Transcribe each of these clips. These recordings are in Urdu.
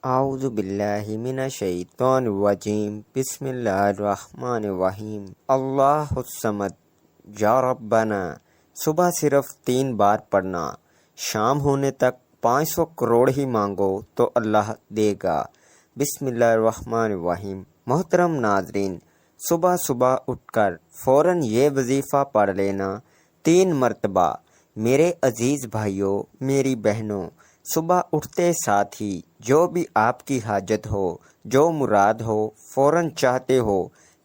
اعوذ باللہ من الشیطان الرجیم بسم اللہ الرحمن الرحیم اللہ الصمد یا ربنا صبح صرف 3 بار پڑھنا، شام ہونے تک 500 کروڑ ہی مانگو تو اللہ دے گا۔ بسم اللہ الرحمن الرحیم۔ محترم ناظرین، صبح صبح اٹھ کر فوراً یہ وظیفہ پڑھ لینا 3 مرتبہ۔ میرے عزیز بھائیوں، میری بہنوں، صبح اٹھتے ساتھ ہی جو بھی آپ کی حاجت ہو، جو مراد ہو، فوراً چاہتے ہو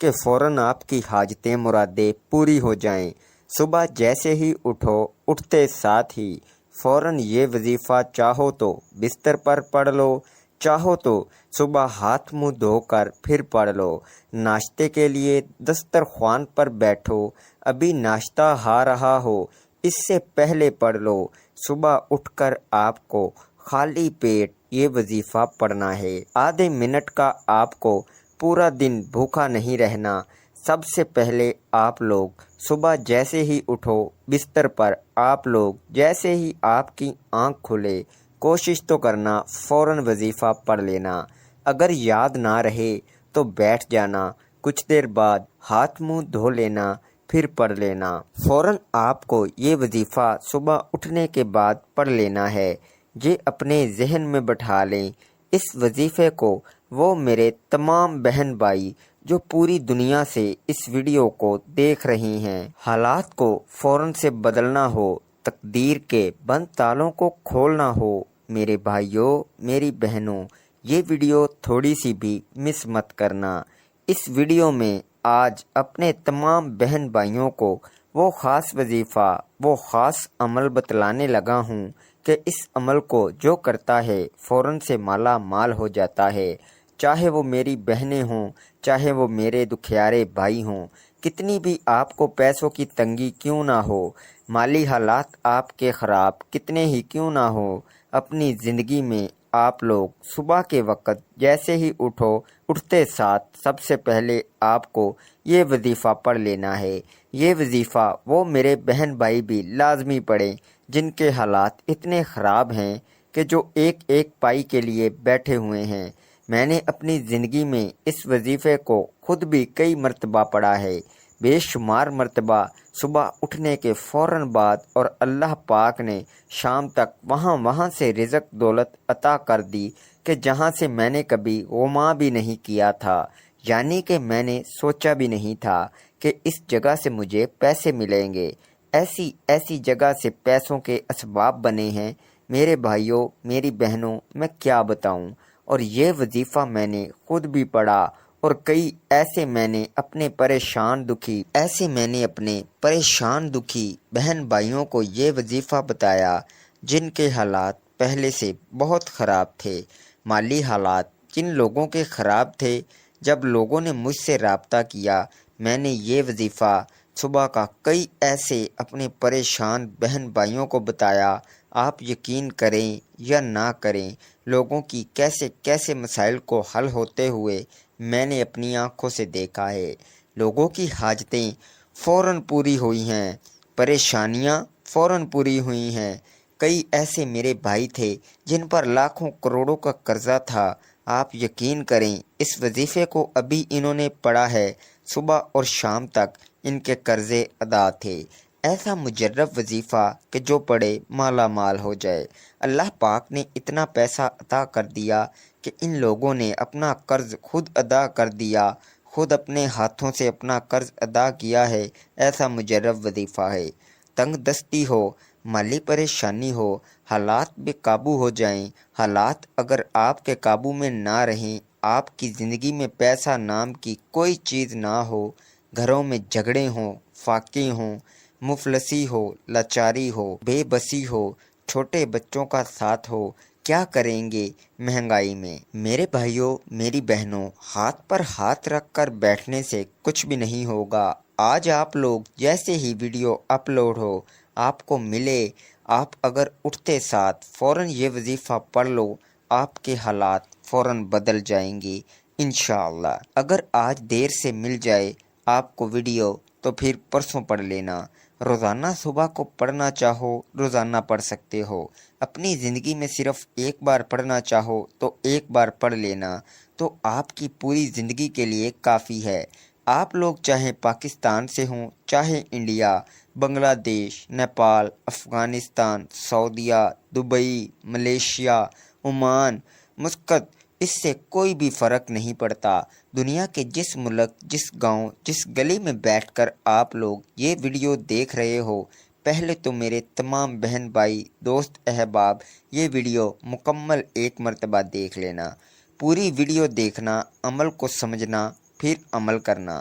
کہ فوراً آپ کی حاجتیں مرادیں پوری ہو جائیں، صبح جیسے ہی اٹھو، اٹھتے ساتھ ہی فوراً یہ وظیفہ چاہو تو بستر پر پڑھ لو، چاہو تو صبح ہاتھ منہ دھو کر پھر پڑھ لو۔ ناشتے کے لیے دسترخوان پر بیٹھو، ابھی ناشتہ آ رہا ہو اس سے پہلے پڑھ لو۔ صبح اٹھ کر آپ کو خالی پیٹ یہ وظیفہ پڑھنا ہے۔ آدھے منٹ کا آپ کو پورا دن بھوکا نہیں رہنا۔ سب سے پہلے آپ لوگ صبح جیسے ہی اٹھو، بستر پر آپ لوگ جیسے ہی آپ کی آنکھ کھلے، کوشش تو کرنا فوراً وظیفہ پڑھ لینا۔ اگر یاد نہ رہے تو بیٹھ جانا، کچھ دیر بعد ہاتھ منہ دھو لینا، پھر پڑھ لینا۔ فوراً آپ کو یہ وظیفہ صبح اٹھنے کے بعد پڑھ لینا ہے۔ یہ اپنے ذہن میں بٹھا لیں۔ اس وظیفے کو وہ میرے تمام بہن بھائی جو پوری دنیا سے اس ویڈیو کو دیکھ رہی ہیں، حالات کو فوراً سے بدلنا ہو، تقدیر کے بند تالوں کو کھولنا ہو، میرے بھائیوں، میری بہنوں، یہ ویڈیو تھوڑی سی بھی مس مت کرنا۔ اس ویڈیو میں آج اپنے تمام بہن بھائیوں کو وہ خاص وظیفہ، وہ خاص عمل بتلانے لگا ہوں کہ اس عمل کو جو کرتا ہے فوراً سے مالا مال ہو جاتا ہے، چاہے وہ میری بہنیں ہوں، چاہے وہ میرے دکھیارے بھائی ہوں، کتنی بھی آپ کو پیسوں کی تنگی کیوں نہ ہو، مالی حالات آپ کے خراب کتنے ہی کیوں نہ ہو، اپنی زندگی میں آپ لوگ صبح کے وقت جیسے ہی اٹھو، اٹھتے ساتھ سب سے پہلے آپ کو یہ وظیفہ پڑھ لینا ہے۔ یہ وظیفہ وہ میرے بہن بھائی بھی لازمی پڑھیں جن کے حالات اتنے خراب ہیں کہ جو ایک ایک پائی کے لیے بیٹھے ہوئے ہیں۔ میں نے اپنی زندگی میں اس وظیفے کو خود بھی کئی مرتبہ پڑھا ہے، بے شمار مرتبہ صبح اٹھنے کے فوراً بعد، اور اللہ پاک نے شام تک وہاں سے رزق دولت عطا کر دی کہ جہاں سے میں نے کبھی گمان بھی نہیں کیا تھا، یعنی کہ میں نے سوچا بھی نہیں تھا کہ اس جگہ سے مجھے پیسے ملیں گے۔ ایسی جگہ سے پیسوں کے اسباب بنے ہیں میرے بھائیوں، میری بہنوں، میں کیا بتاؤں۔ اور یہ وظیفہ میں نے خود بھی پڑھا، اور کئی ایسے میں نے اپنے پریشان دکھی بہن بھائیوں کو یہ وظیفہ بتایا جن کے حالات پہلے سے بہت خراب تھے۔ مالی حالات جن لوگوں کے خراب تھے، جب لوگوں نے مجھ سے رابطہ کیا، میں نے یہ وظیفہ صبح کا کئی ایسے اپنے پریشان بہن بھائیوں کو بتایا۔ آپ یقین کریں یا نہ کریں، لوگوں کی کیسے مسائل کو حل ہوتے ہوئے میں نے اپنی آنکھوں سے دیکھا ہے۔ لوگوں کی حاجتیں فوراً پوری ہوئی ہیں، پریشانیاں فوراً پوری ہوئی ہیں۔ کئی ایسے میرے بھائی تھے جن پر لاکھوں کروڑوں کا قرضہ تھا۔ آپ یقین کریں، اس وظیفے کو ابھی انہوں نے پڑھا ہے، صبح اور شام تک ان کے قرضے ادا تھے۔ ایسا مجرب وظیفہ کہ جو پڑھے مالا مال ہو جائے۔ اللہ پاک نے اتنا پیسہ عطا کر دیا کہ ان لوگوں نے اپنا قرض خود ادا کر دیا، خود اپنے ہاتھوں سے اپنا قرض ادا کیا ہے۔ ایسا مجرب وظیفہ ہے۔ تنگ دستی ہو، مالی پریشانی ہو، حالات بے قابو ہو جائیں، حالات اگر آپ کے قابو میں نہ رہیں، آپ کی زندگی میں پیسہ نام کی کوئی چیز نہ ہو، گھروں میں جھگڑے ہوں، فاقے ہوں، مفلسی ہو، لاچاری ہو، بے بسی ہو، چھوٹے بچوں کا ساتھ ہو، کیا کریں گے مہنگائی میں؟ میرے بھائیوں، میری بہنوں، ہاتھ پر ہاتھ رکھ کر بیٹھنے سے کچھ بھی نہیں ہوگا۔ آج آپ لوگ جیسے ہی ویڈیو اپلوڈ ہو، آپ کو ملے، آپ اگر اٹھتے ساتھ فوراً یہ وظیفہ پڑھ لو، آپ کے حالات فوراً بدل جائیں گے انشاءاللہ۔ اگر آج دیر سے مل جائے آپ کو ویڈیو تو پھر پرسوں پڑھ لینا۔ روزانہ صبح کو پڑھنا چاہو روزانہ پڑھ سکتے ہو، اپنی زندگی میں صرف ایک بار پڑھنا چاہو تو ایک بار پڑھ لینا تو آپ کی پوری زندگی کے لیے کافی ہے۔ آپ لوگ چاہے پاکستان سے ہوں، چاہے انڈیا، بنگلہ دیش، نیپال، افغانستان، سعودیہ، دبئی، ملیشیا، عمان، مسقط، اس سے کوئی بھی فرق نہیں پڑتا۔ دنیا کے جس ملک، جس گاؤں، جس گلی میں بیٹھ کر آپ لوگ یہ ویڈیو دیکھ رہے ہو، پہلے تو میرے تمام بہن بھائی، دوست، احباب یہ ویڈیو مکمل ایک مرتبہ دیکھ لینا۔ پوری ویڈیو دیکھنا، عمل کو سمجھنا، پھر عمل کرنا۔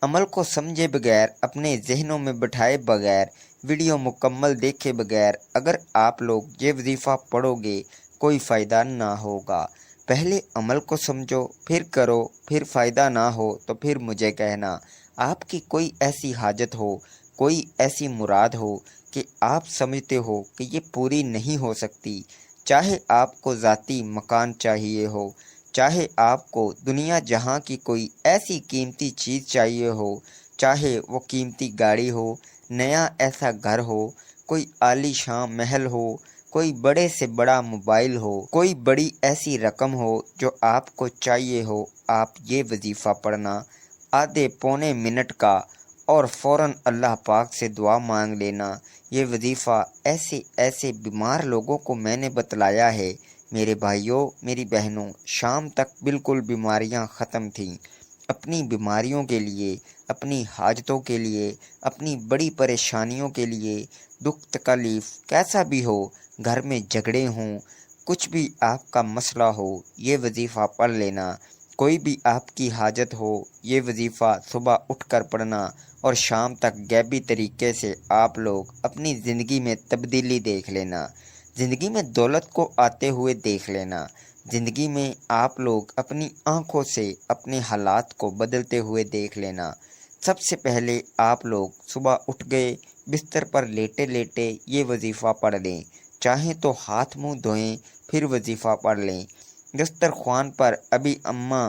عمل کو سمجھے بغیر، اپنے ذہنوں میں بٹھائے بغیر، ویڈیو مکمل دیکھے بغیر اگر آپ لوگ یہ وظیفہ پڑھو گے کوئی فائدہ نہ ہوگا۔ پہلے عمل کو سمجھو، پھر کرو، پھر فائدہ نہ ہو تو پھر مجھے کہنا۔ آپ کی کوئی ایسی حاجت ہو، کوئی ایسی مراد ہو کہ آپ سمجھتے ہو کہ یہ پوری نہیں ہو سکتی، چاہے آپ کو ذاتی مکان چاہیے ہو، چاہے آپ کو دنیا جہاں کی کوئی ایسی قیمتی چیز چاہیے ہو، چاہے وہ قیمتی گاڑی ہو، نیا ایسا گھر ہو، کوئی عالی شان محل ہو، کوئی بڑے سے بڑا موبائل ہو، کوئی بڑی ایسی رقم ہو جو آپ کو چاہیے ہو، آپ یہ وظیفہ پڑھنا آدھے پونے منٹ کا اور فوراً اللہ پاک سے دعا مانگ لینا۔ یہ وظیفہ ایسے ایسے بیمار لوگوں کو میں نے بتلایا ہے میرے بھائیوں، میری بہنوں، شام تک بالکل بیماریاں ختم تھیں۔ اپنی بیماریوں کے لیے، اپنی حاجتوں کے لیے، اپنی بڑی پریشانیوں کے لیے، دکھ تکلیف کیسا بھی ہو، گھر میں جھگڑے ہوں، کچھ بھی آپ کا مسئلہ ہو، یہ وظیفہ پڑھ لینا۔ کوئی بھی آپ کی حاجت ہو، یہ وظیفہ صبح اٹھ کر پڑھنا اور شام تک غیبی طریقے سے آپ لوگ اپنی زندگی میں تبدیلی دیکھ لینا۔ زندگی میں دولت کو آتے ہوئے دیکھ لینا۔ زندگی میں آپ لوگ اپنی آنکھوں سے اپنے حالات کو بدلتے ہوئے دیکھ لینا۔ سب سے پہلے آپ لوگ صبح اٹھ گئے، بستر پر لیٹے لیٹے یہ وظیفہ پڑھ لیں، چاہیں تو ہاتھ منہ دھوئیں پھر وظیفہ پڑھ لیں۔ دسترخوان پر ابھی اماں،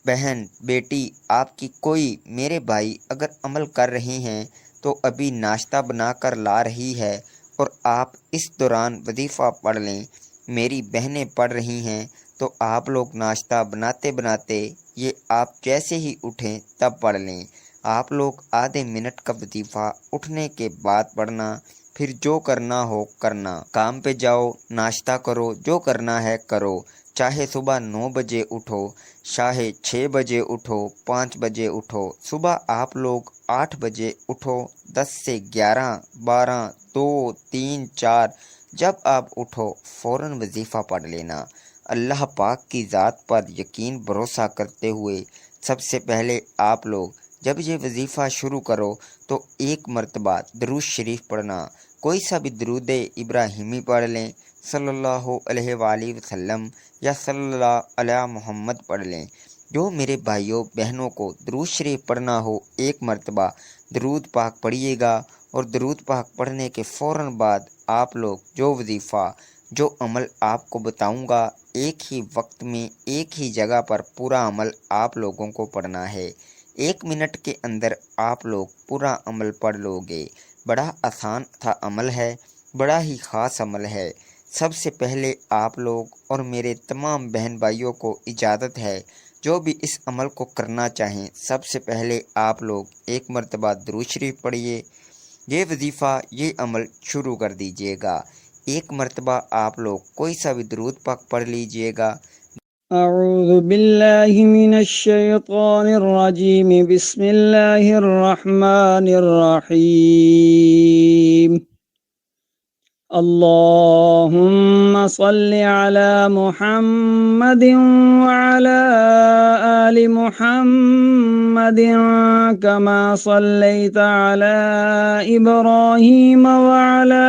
بہن، بیٹی، آپ کی کوئی، میرے بھائی اگر عمل کر رہی ہیں تو ابھی ناشتہ بنا کر لا رہی ہے اور آپ اس دوران وظیفہ پڑھ لیں۔ میری بہنیں پڑھ رہی ہیں تو آپ لوگ ناشتہ بناتے بناتے یہ آپ جیسے ہی اٹھیں تب پڑھ لیں۔ آپ لوگ آدھے منٹ کا وظیفہ اٹھنے کے بعد پڑھنا، پھر جو کرنا ہو کرنا، کام پہ جاؤ، ناشتہ کرو، جو کرنا ہے کرو، چاہے صبح 9 بجے اٹھو، چاہے 6 بجے اٹھو، 5 بجے اٹھو، صبح آپ لوگ 8 بجے اٹھو، 10 سے 11، 12، 2، 3، 4 جب آپ اٹھو فوراً وظیفہ پڑھ لینا۔ اللہ پاک کی ذات پر یقین بھروسہ کرتے ہوئے سب سے پہلے آپ لوگ جب یہ وظیفہ شروع کرو تو ایک مرتبہ درود شریف پڑھنا، کوئی سا بھی درود ابراہیمی پڑھ لیں، صلی اللہ علیہ وآلہ وسلم یا صلی اللہ علیہ محمد پڑھ لیں۔ جو میرے بھائیوں بہنوں کو درود شریف پڑھنا ہو ایک مرتبہ درود پاک پڑھیے گا، اور درود پاک پڑھنے کے فوراً بعد آپ لوگ جو وظیفہ، جو عمل آپ کو بتاؤں گا، ایک ہی وقت میں ایک ہی جگہ پر پورا عمل آپ لوگوں کو پڑھنا ہے۔ 1 منٹ کے اندر آپ لوگ پورا عمل پڑھ لو گے۔ بڑا آسان تھا عمل ہے، بڑا ہی خاص عمل ہے۔ سب سے پہلے آپ لوگ اور میرے تمام بہن بھائیوں کو اجازت ہے، جو بھی اس عمل کو کرنا چاہیں سب سے پہلے آپ لوگ ایک مرتبہ درود شریف پڑھیے، یہ وظیفہ، یہ عمل شروع کر دیجئے گا۔ ایک مرتبہ آپ لوگ کوئی سا بھی درود پاک پڑھ لیجئے گا۔ اعوذ باللہ من الشیطان الرجیم، بسم اللہ الرحمن الرحیم۔ اللهم صل على محمد وعلى آل محمد كما صليت على إبراهيم وعلى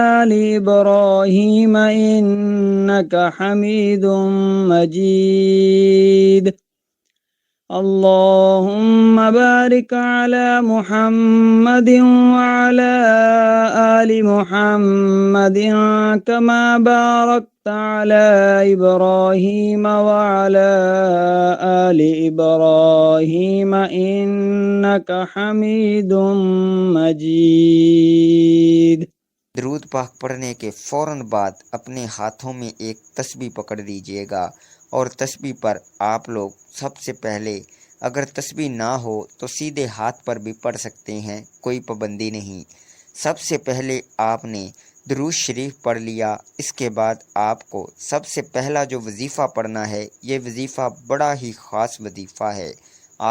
آل إبراهيم إنك حميد مجيد۔ اللهم بارك على محمد وعلى آل محمد كما باركت باركت على إبراهيم وعلى آل إبراهيم إنك حميد مجيد۔ درود پاک پڑھنے کے فوراً بعد اپنے ہاتھوں میں ایک تسبیح پکڑ لیجئے گا، اور تسبیح پر آپ لوگ سب سے پہلے اگر تسبیح نہ ہو تو سیدھے ہاتھ پر بھی پڑھ سکتے ہیں، کوئی پابندی نہیں۔ سب سے پہلے آپ نے درود شریف پڑھ لیا، اس کے بعد آپ کو سب سے پہلا جو وظیفہ پڑھنا ہے، یہ وظیفہ بڑا ہی خاص وظیفہ ہے۔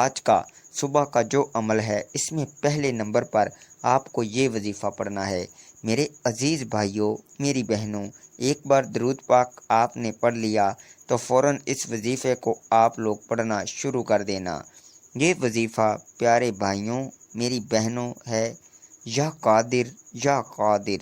آج کا صبح کا جو عمل ہے، اس میں پہلے نمبر پر آپ کو یہ وظیفہ پڑھنا ہے۔ میرے عزیز بھائیوں، میری بہنوں، ایک بار درود پاک آپ نے پڑھ لیا تو فوراً اس وظیفے کو آپ لوگ پڑھنا شروع کر دینا۔ یہ وظیفہ پیارے بھائیوں، میری بہنوں ہے، یا قادر یا قادر،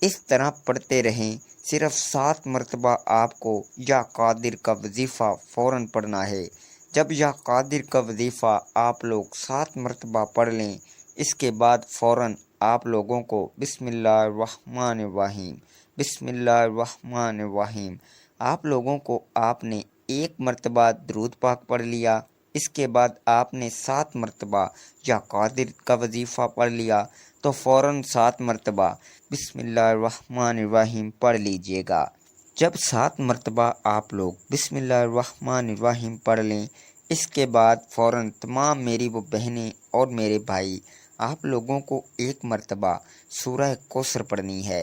اس طرح پڑھتے رہیں۔ صرف 7 مرتبہ آپ کو یا قادر کا وظیفہ فوراً پڑھنا ہے۔ جب یا قادر کا وظیفہ آپ لوگ 7 مرتبہ پڑھ لیں، اس کے بعد فوراً آپ لوگوں کو بسم اللہ الرحمن الرحیم، بسم اللہ الرحمن الرحیم، آپ لوگوں کو آپ نے 1 مرتبہ درود پاک پڑھ لیا، اس کے بعد آپ نے 7 مرتبہ یا قادر کا وظیفہ پڑھ لیا تو فوراً 7 مرتبہ بسم اللہ الرحمن الرحیم پڑھ لیجئے گا۔ جب 7 مرتبہ آپ لوگ بسم اللہ الرحمن الرحیم پڑھ لیں، اس کے بعد فوراً تمام میری وہ بہنیں اور میرے بھائی، آپ لوگوں کو 1 مرتبہ سورہ کوثر پڑھنی ہے۔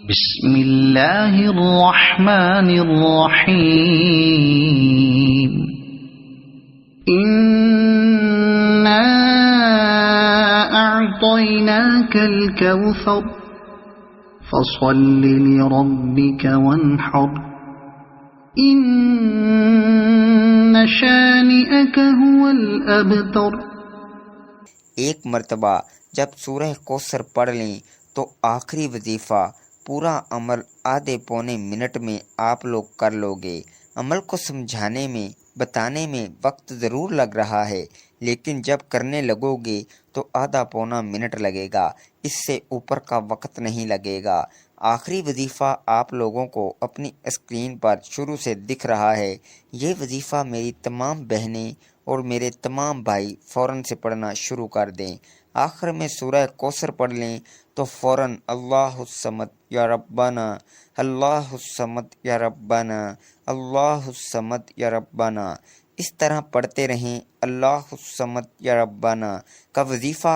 بسم اللہ الرحمن الرحیم، اِنَّا أَعْطَيْنَاكَ الْكَوْثَرَ فَصَلِّ لِرَبِّكَ وَانْحَرْ إِنَّ شَانِئَكَ هُوَ الْأَبْتَرُ۔ 1 مرتبہ جب سورہ کوثر پڑھ لیں تو آخری وظیفہ پورا عمل آدھے پونے منٹ میں آپ لوگ کر لو گے۔ عمل کو سمجھانے میں، بتانے میں وقت ضرور لگ رہا ہے، لیکن جب کرنے لگو گے تو آدھا پونا منٹ لگے گا، اس سے اوپر کا وقت نہیں لگے گا۔ آخری وظیفہ آپ لوگوں کو اپنی اسکرین پر شروع سے دکھ رہا ہے۔ یہ وظیفہ میری تمام بہنیں اور میرے تمام بھائی فوراً سے پڑھنا شروع کر دیں۔ آخر میں سورہ کوثر پڑھ لیں تو فوراً اللہ الصمد یا ربنا، اللہ الصمد یا ربنا، اللہ الصمد یا ربنا، اس طرح پڑھتے رہیں۔ اللہ الصمد یا ربنا کا وظیفہ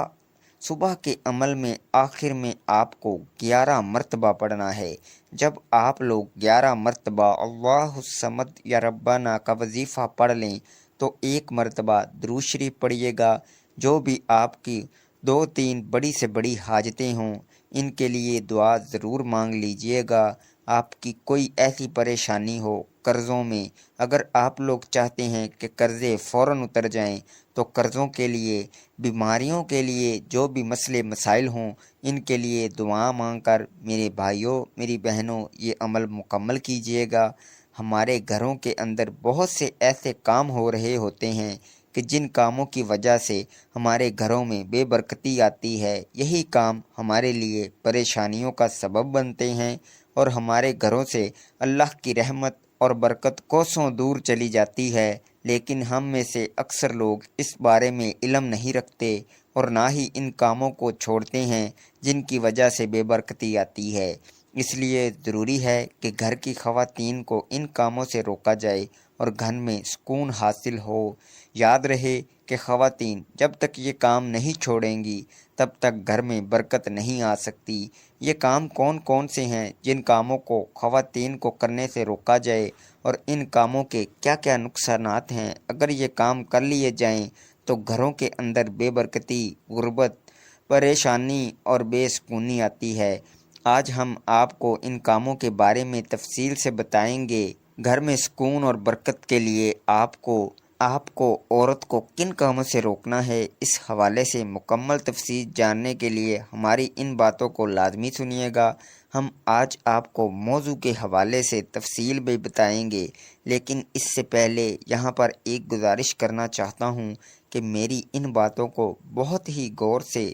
صبح کے عمل میں آخر میں آپ کو 11 مرتبہ پڑھنا ہے۔ جب آپ لوگ 11 مرتبہ اللہ الصمد یا ربنا کا وظیفہ پڑھ لیں تو 1 مرتبہ درود شریف پڑھیے گا۔ جو بھی آپ کی 2-3 بڑی سے بڑی حاجتیں ہوں، ان کے لیے دعا ضرور مانگ لیجئے گا۔ آپ کی کوئی ایسی پریشانی ہو قرضوں میں، اگر آپ لوگ چاہتے ہیں کہ قرضے فوراً اتر جائیں تو قرضوں کے لیے، بیماریوں کے لیے، جو بھی مسئلے مسائل ہوں، ان کے لیے دعا مانگ کر میرے بھائیوں، میری بہنوں، یہ عمل مکمل کیجئے گا۔ ہمارے گھروں کے اندر بہت سے ایسے کام ہو رہے ہوتے ہیں کہ جن کاموں کی وجہ سے ہمارے گھروں میں بے برکتی آتی ہے، یہی کام ہمارے لیے پریشانیوں کا سبب بنتے ہیں اور ہمارے گھروں سے اللہ کی رحمت اور برکت کوسوں دور چلی جاتی ہے، لیکن ہم میں سے اکثر لوگ اس بارے میں علم نہیں رکھتے اور نہ ہی ان کاموں کو چھوڑتے ہیں جن کی وجہ سے بے برکتی آتی ہے۔ اس لیے ضروری ہے کہ گھر کی خواتین کو ان کاموں سے روکا جائے اور گھر میں سکون حاصل ہو۔ یاد رہے کہ خواتین جب تک یہ کام نہیں چھوڑیں گی تب تک گھر میں برکت نہیں آ سکتی۔ یہ کام کون کون سے ہیں جن کاموں کو خواتین کو کرنے سے روکا جائے، اور ان کاموں کے کیا کیا نقصانات ہیں؟ اگر یہ کام کر لیے جائیں تو گھروں کے اندر بے برکتی، غربت، پریشانی اور بے سکونی آتی ہے۔ آج ہم آپ کو ان کاموں کے بارے میں تفصیل سے بتائیں گے۔ گھر میں سکون اور برکت کے لیے آپ کو عورت کو کن کاموں سے روکنا ہے، اس حوالے سے مکمل تفصیل جاننے کے لیے ہماری ان باتوں کو لازمی سنیے گا۔ ہم آج آپ کو موضوع کے حوالے سے تفصیل بھی بتائیں گے، لیکن اس سے پہلے یہاں پر ایک گزارش کرنا چاہتا ہوں کہ میری ان باتوں کو بہت ہی غور سے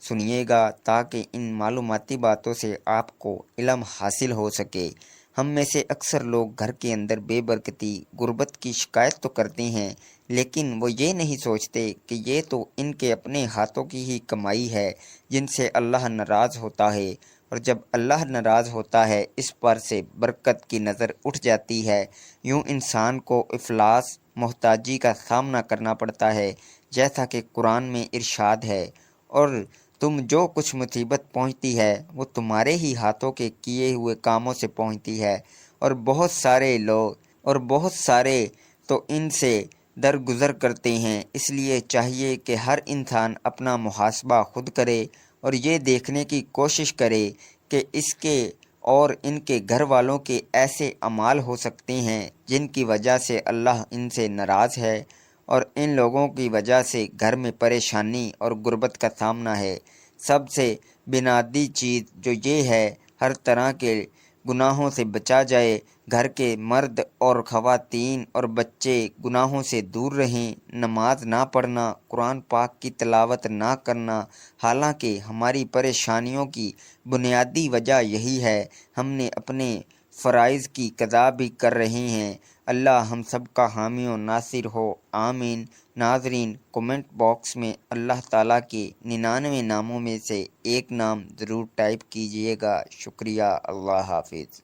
سنیے گا تاکہ ان معلوماتی باتوں سے آپ کو علم حاصل ہو سکے۔ ہم میں سے اکثر لوگ گھر کے اندر بے برکتی، غربت کی شکایت تو کرتے ہیں، لیکن وہ یہ نہیں سوچتے کہ یہ تو ان کے اپنے ہاتھوں کی ہی کمائی ہے جن سے اللہ ناراض ہوتا ہے، اور جب اللہ ناراض ہوتا ہے اس پر سے برکت کی نظر اٹھ جاتی ہے۔ یوں انسان کو افلاس، محتاجی کا سامنا کرنا پڑتا ہے، جیسا کہ قرآن میں ارشاد ہے، اور تم جو کچھ مصیبت پہنچتی ہے وہ تمہارے ہی ہاتھوں کے کیے ہوئے کاموں سے پہنچتی ہے، اور بہت سارے تو ان سے درگزر کرتے ہیں۔ اس لیے چاہیے کہ ہر انسان اپنا محاسبہ خود کرے اور یہ دیکھنے کی کوشش کرے کہ اس کے اور ان کے گھر والوں کے ایسے اعمال ہو سکتے ہیں جن کی وجہ سے اللہ ان سے ناراض ہے، اور ان لوگوں کی وجہ سے گھر میں پریشانی اور غربت کا سامنا ہے۔ سب سے بنیادی چیز جو یہ ہے، ہر طرح کے گناہوں سے بچا جائے، گھر کے مرد اور خواتین اور بچے گناہوں سے دور رہیں، نماز نہ پڑھنا، قرآن پاک کی تلاوت نہ کرنا، حالانکہ ہماری پریشانیوں کی بنیادی وجہ یہی ہے، ہم نے اپنے فرائض کی قضا بھی کر رہے ہیں۔ اللہ ہم سب کا حامی و ناصر ہو، آمین۔ ناظرین، کومنٹ باکس میں اللہ تعالیٰ کے 99 ناموں میں سے ایک نام ضرور ٹائپ کیجیے گا۔ شکریہ۔ اللہ حافظ۔